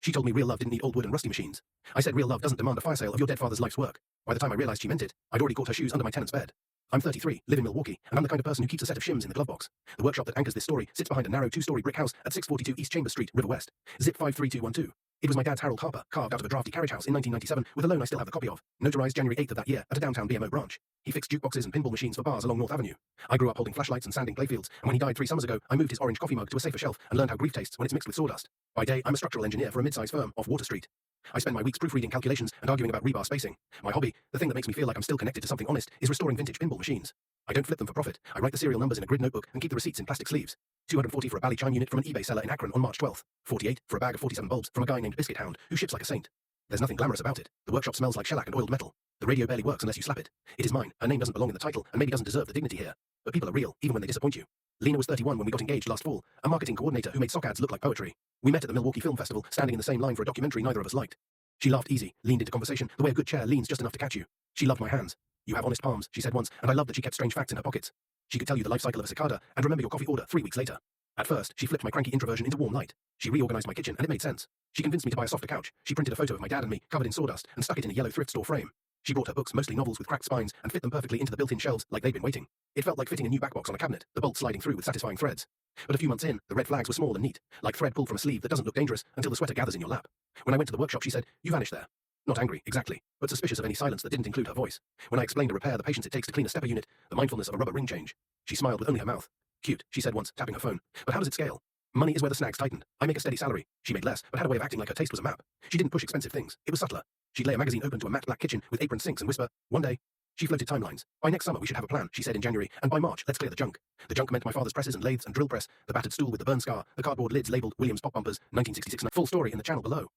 She told me real love didn't need old wood and rusty machines. I said real love doesn't demand a fire sale of your dead father's life's work. By the time I realized she meant it, I'd already caught her shoes under my tenant's bed. I'm 33, live in Milwaukee, and I'm the kind of person who keeps a set of shims in the glove box. The workshop that anchors this story sits behind a narrow two-story brick house at 642 East Chambers Street, River West. Zip 53212. It was my dad's Harold Harper, carved out of a drafty carriage house in 1997, with a loan I still have the copy of, notarized January 8th of that year at a downtown BMO branch. He fixed jukeboxes and pinball machines for bars along North Avenue. I grew up holding flashlights and sanding playfields, and when he died 3 summers ago, I moved his orange coffee mug to a safer shelf and learned how grief tastes when it's mixed with sawdust. By day, I'm a structural engineer for a mid-size firm off Water Street. I spend my weeks proofreading calculations and arguing about rebar spacing. My hobby, the thing that makes me feel like I'm still connected to something honest, is restoring vintage pinball machines. I don't flip them for profit. I write the serial numbers in a grid notebook and keep the receipts in plastic sleeves. 240 for a Bally chime unit from an eBay seller in Akron on March 12th. 48 for a bag of 47 bulbs from a guy named Biscuit Hound, who ships like a saint. There's nothing glamorous about it. The workshop smells like shellac and oiled metal. The radio barely works unless you slap it. It is mine. Her name doesn't belong in the title and maybe doesn't deserve the dignity here. But people are real, even when they disappoint you. Lena was 31 when we got engaged last fall, a marketing coordinator who made sock ads look like poetry. We met at the Milwaukee Film Festival, standing in the same line for a documentary neither of us liked. She laughed easy, leaned into conversation, the way a good chair leans just enough to catch you. She loved my hands. You have honest palms, she said once, and I loved that she kept strange facts in her pockets. She could tell you the life cycle of a cicada and remember your coffee order 3 weeks later. At first, she flipped my cranky introversion into warm light. She reorganized my kitchen, and it made sense. She convinced me to buy a softer couch. She printed a photo of my dad and me, covered in sawdust, and stuck it in a yellow thrift store frame. She brought her books, mostly novels with cracked spines, and fit them perfectly into the built-in shelves like they'd been waiting. It felt like fitting a new backbox on a cabinet, the bolts sliding through with satisfying threads. But a few months in, the red flags were small and neat, like thread pulled from a sleeve that doesn't look dangerous until the sweater gathers in your lap. When I went to the workshop, she said, "You vanished there." Not angry, exactly, but suspicious of any silence that didn't include her voice. When I explained a repair, the patience it takes to clean a stepper unit, the mindfulness of a rubber ring change. She smiled with only her mouth. "Cute," she said once, tapping her phone. "But how does it scale? Money is where the snags tightened. I make a steady salary." She made less, but had a way of acting like her taste was a map. She didn't push expensive things. It was subtler. She'd lay a magazine open to a matte black kitchen with apron sinks and whisper, "One day." She floated timelines. "By next summer we should have a plan," she said in January, "and by March, let's clear the junk." The junk meant my father's presses and lathes and drill press, the battered stool with the burn scar, the cardboard lids labeled Williams pop bumpers, 1966. Full story in the channel below.